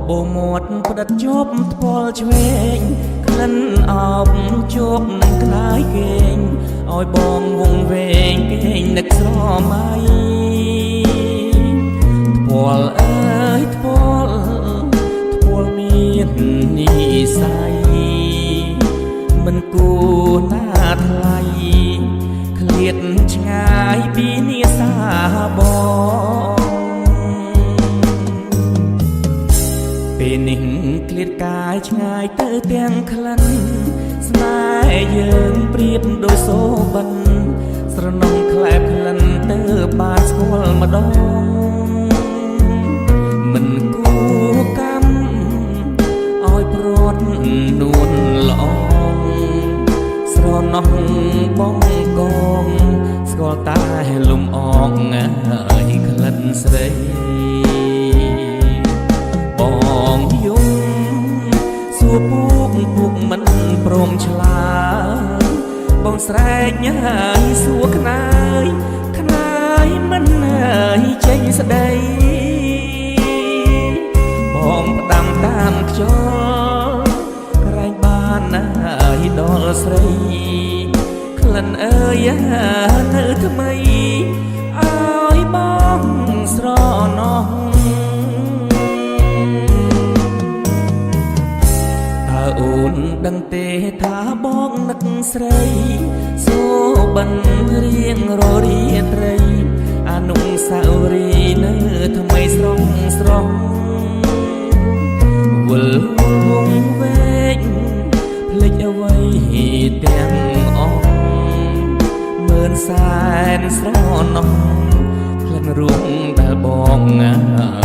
បូមាត់ផ្ដិតជប់ថ្ពាល់ឆ្វេងក្លិនអោបជប់នឹងក្លាយគេងឲ្យបងវងវែងគេងនឹកស្រមៃថ្ពាល់អើយថ្ពាល់មាននិស័យមិនគួរណាថ្លៃឃ្លាតឆ្ងាយពីនាសាបងពេលនេះឃ្លាតកាយឆ្ងាយទៅទាំងក្លិនស្នេហ៍យើងប្រៀបដូចសូបិនស្រណុងក្លែបក្លិនទៅបានស្គាល់ម្ដងមិនគួរកម្មឲ្យព្រាត់នួនល្អស្រណោះបងកងស្គាល់តែលំអងឲ្យក្លិនស្រីបងយំសួរពុកមិនព្រមឆ្លើយបងស្រែកញ៉ាយសួរខ្នើយមិនហើយចេញស្ដីបងផ្ដាំតាមខ្យល់ក្រែងបានហើយដល់ស្រីក្លិនអើយនៅថ្មីឲ្យបងស្រណោះអូនដឹងទេថាបងនឹកស្រីសូបិនរៀងររាត្រីអនុស្សាវរីយ៍នៅថ្មីស្រស់វល់វងវែងភ្លេចអ្វីទាំងអស់មើលសែនស្រណោះក្លិនរួមដែលបងឲ្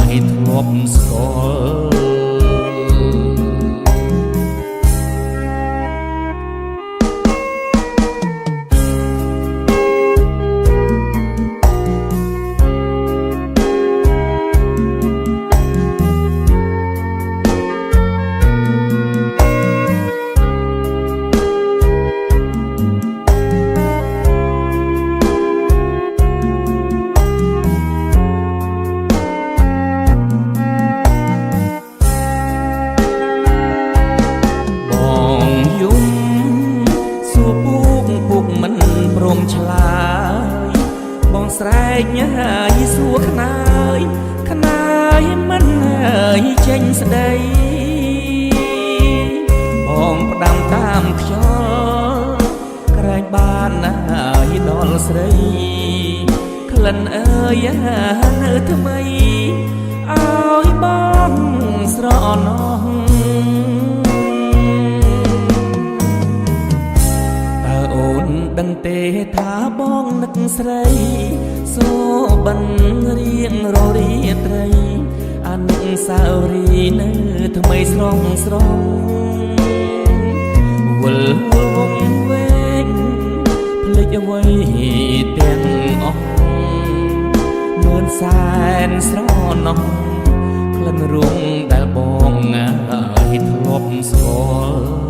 យធ្លាប់ស្គាល់ឆ្លើយបងស្រែកញ៉ាយសួរខ្នើយមិនហើយចេញស្ដីបងផ្ដាំតាមខ្យល់ក្រែងបានហើយដល់ស្រីក្លិនអើយនៅថ្មីឲ្យបងស្រណោះដឹងទេថាបងនឹកស្រីសូបិនរៀងររាត្រីអនុស្សាវរីយ៍នៅថ្មីស្រស់វល់វងវែងភ្លេចអ្វីទាំងអស់មើលសែនស្រណោះក្លិនរួមដែលបងឲ្យធ្លាប់ស្គាល់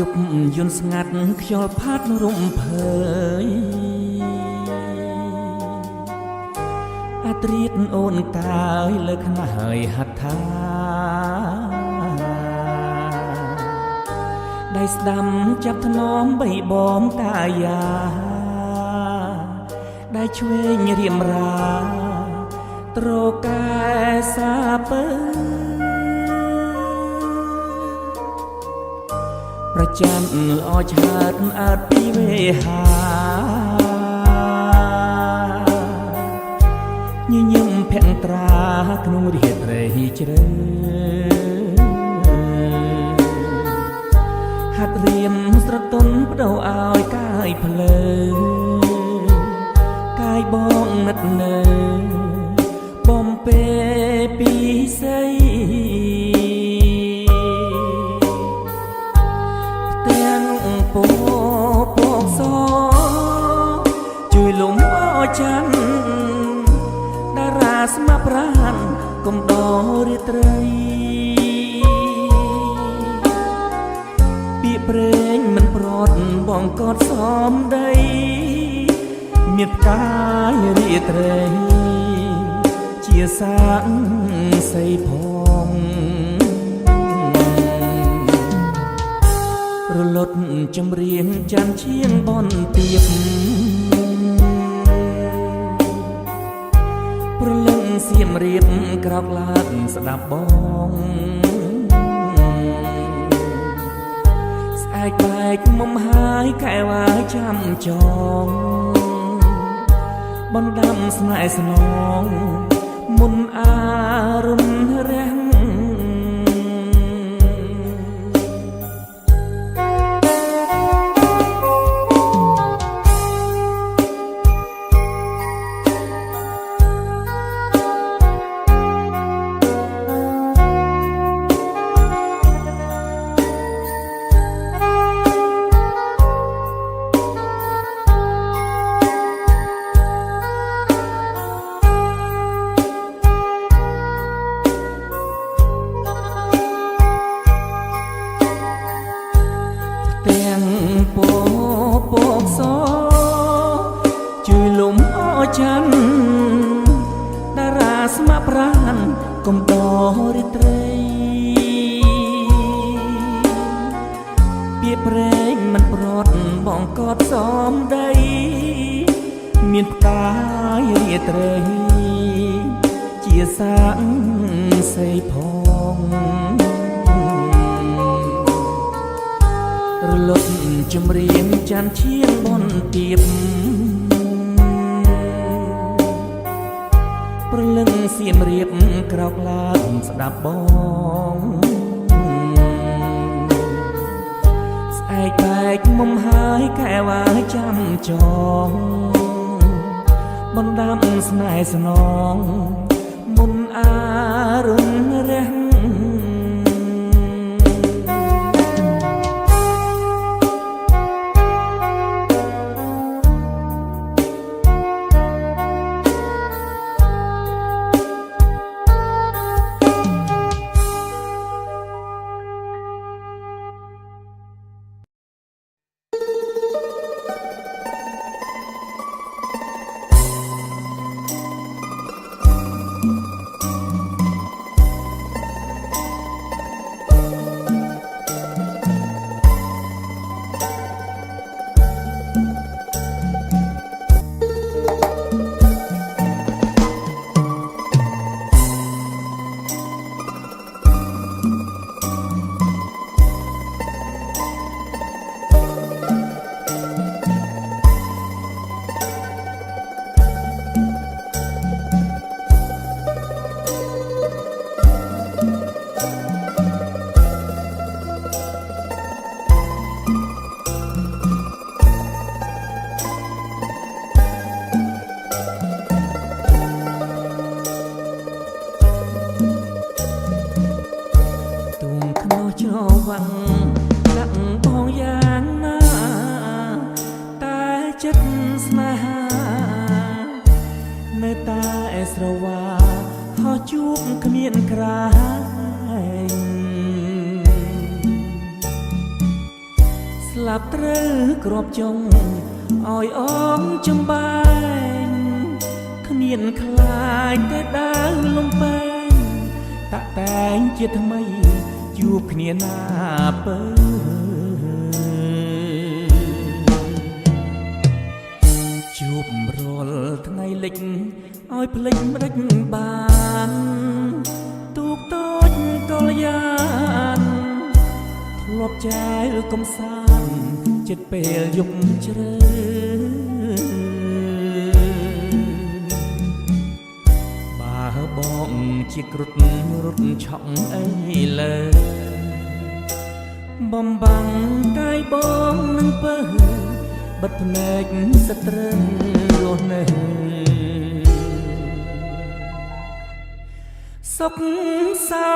ប់យន្តស្ងាត់ខ្យល់ផាត់រំភើយអាត្រៀតអូនតាយលើខ្នើយហត្ថាដៃស្ដាំចាប់ថ្នមបីបំតាយាដៃឆ្វេងរៀមរាត្រកែសាពើប្រច័នល្អឆើតអើតពីវេហាញញឹមភក្ត្រាក្នុងរាត្រីជ្រៅហាត់រៀមស្រទន់បដូរឲ្យកាយភ្លើកាយបងនឹកនៅបំពេពីស័យទាំងពពកសជួយលំអច័ន្ទតារាស្មាប់ប្រាណកុំដរាត្រីពាក្យព្រេងមិនប្រត់បងកត់សមដីមានផ្កាយរាត្រីជាសាងសីផងរលត់ចម្រៀងចាន់ឈៀងបនទៀបប្រលឹងសៀមរៀបក្រោកឡើងស្ដាប់បងស្អែកបែកមុំហើយកែវាយចាំចងបណ្ដាំស្នេហ៍ស្នងមុនអារុណរាំងទាំងពពកសជួយលំអច័ន្ទតារាស្មាប់ប្រាណកុំដរាត្រីពាក្យព្រេងមិនប្រត់បងកត់សមដីមានផ្កាយរាត្រីជាសាងសីផងរលត់ចម្រៀងចាន់ឈៀងបនទៀបប្រលឹងសៀមរៀបក្រោកឡើងស្ដាប់បងស្អែកបែកមុំហើយកែវាយចាំចងបណ្ដាំស្នេហ៍ស្នងមុនអារុណរាំងវាំងដាក់បងយ៉ាងណាតែចិត្តស្នេហានៅតែស្រវាហោះជួបគ្មានក្រែង លាប់ត្រូវក្របចុងឲ្យអងចំបែងគ្មានខ្លាចតែដើរលំបែងតាក់តែងជាថ្មីជួបគ្នាណាពើជួបរាល់ថ្ងៃលិចឲ្យភ្លេចមិនដេចបានទូកតូចកលយានធ្លាប់ចែលកំសាន្តចិត្តពេលយប់ជ្រៅបើបងជាគ្រុឌរត់ឆក់អីលើបំបាំងកាយបងនឹងពើបិទភ្នែកស្ត្រឹងរស់នៅសុខសា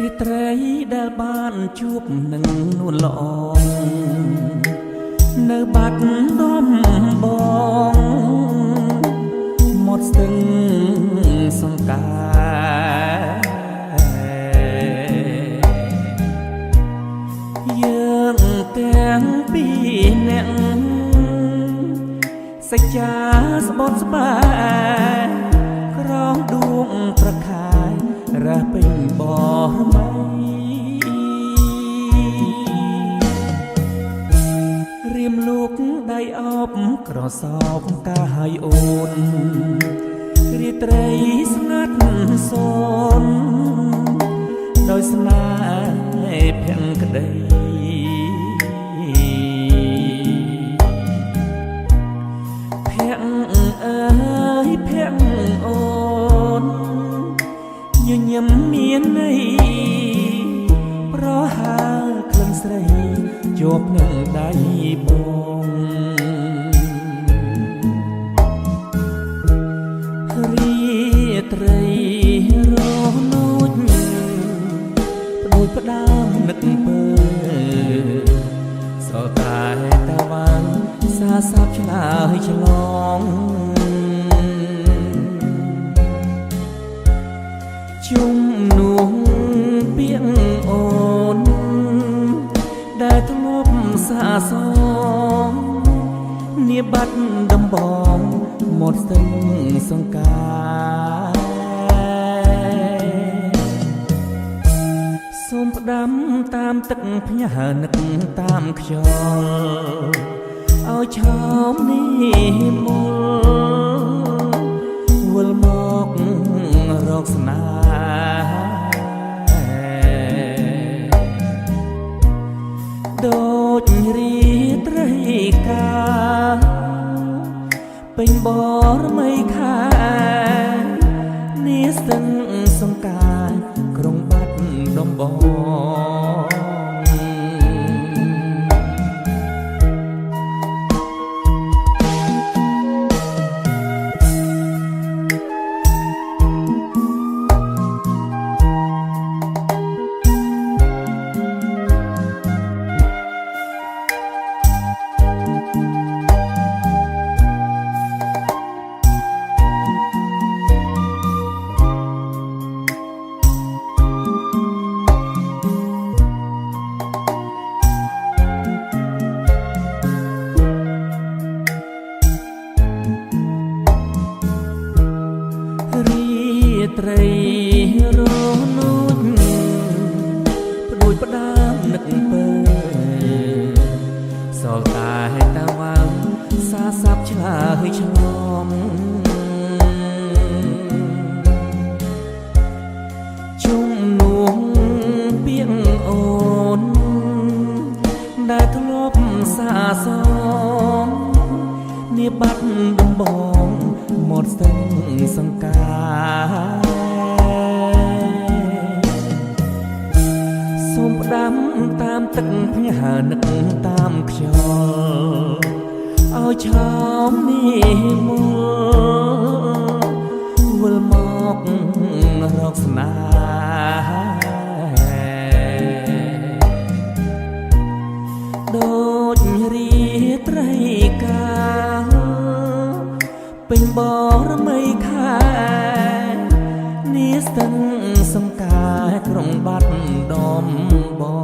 រាត្រីដែលបានជួបនឹងនួនល្អនៅបាត់ដំបងមាត់ស្ទឹងសង្ការយើងទាំងពីរនាក់សេចក្ដីស្បត់ស្បាយក្រងដួងប្រខាយរះពេញបរមីរៀមលោកដៃអបក្រសោបកាយអូនរាត្រីស្ងាត់សូនដោយស្នេហ៍ភក្តីភក្អើយភក្អូនញញឹមមានន័យប្រហើក្លិនស្រីជាប់នឹងដៃបងរាត្រីរនោចផ្ដួចផ្ដើមនឹកពើសល់តែតាវាងសាសាប់ឆ្លើយឆ្លងជុំនោះពាក្យអូនដែលធ្លាប់សាសងនាបាត់ដំបងមាត់ស្ទឹងសង្ការសូមផ្ដាំតាមទឹកភ្ញើនឹកតាមខ្យល់ឲ្យឆោមនេះមូលវិលមករកស្នេហ៍ដូចរីត្រីកាពេញបរមីខានេះស្ទឹងសង្ការក្រុងបាត់ដំបងត្រីរនោចផ្ដួចផ្ដើមនឹកពើសល់តែតាវាងសាសាប់ឆ្លើយឆ្លងជុំនោះពាក្យអូនដែលធ្លាប់សាសងនាបាត់ដំបងមាត់ស្ទឹងសង្ការ ទឹកភ្ញានឹកតាមខ្យល់ឲ្យឆោមនេះមកវិលមករកស្នេហ៍ដូចរីត្រីកាពេញបរមីខែនេះស្ទឹងសង្កាយក្រុងបាត់ដំបង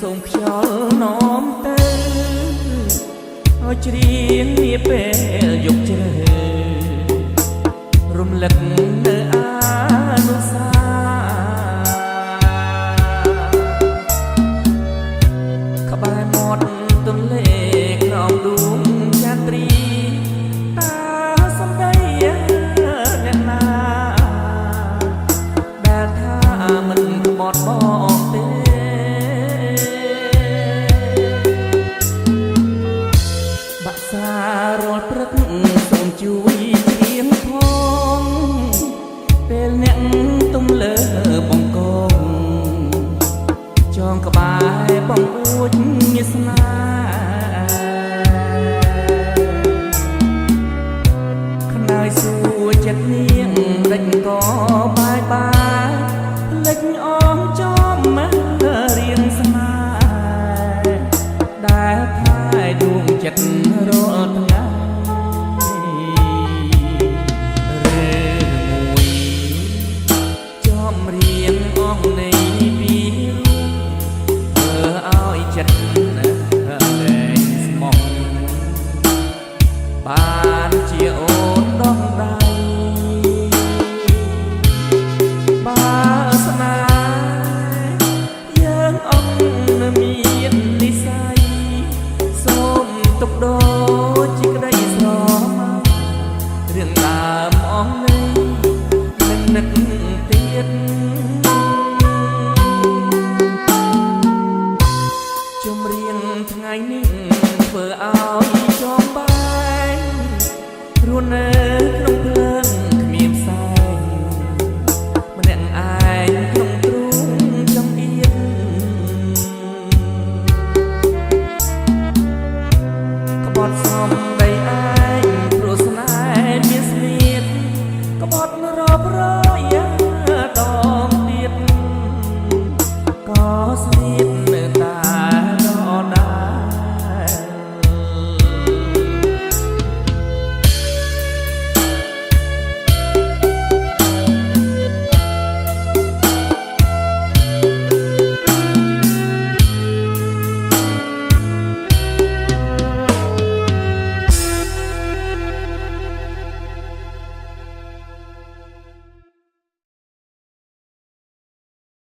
សូមខ្យល់នោមទៅឲ្យច្រៀងនាពេលយប់ជ្រៅរំលឹកនៅអានុសាក្បែរមាត់ទន្លេក្រោមដួងចន្ទ្រីតាសំដីអ្នកណាដែលថាមិនក្បត់បងទេបាក់សាររាល់ព្រឹកសូមជួយច្រៀងផងពេលអ្នកទំលើបងកងចងក្បែរបងអួចញាស្នាខ្នើយសួរចិត្តនាងដេញក៏បាយបាយភ្លេចអងចំមករៀងស្នេហ៍ដែលថែដួងចិត្តរាល់ថ្ងៃចំរៀងអងនៃពីធ្វើឲ្យចិត្តលែងស្មោះបានជាអូនដងដៃបើស្នេហ៍យើងអងនៅមាន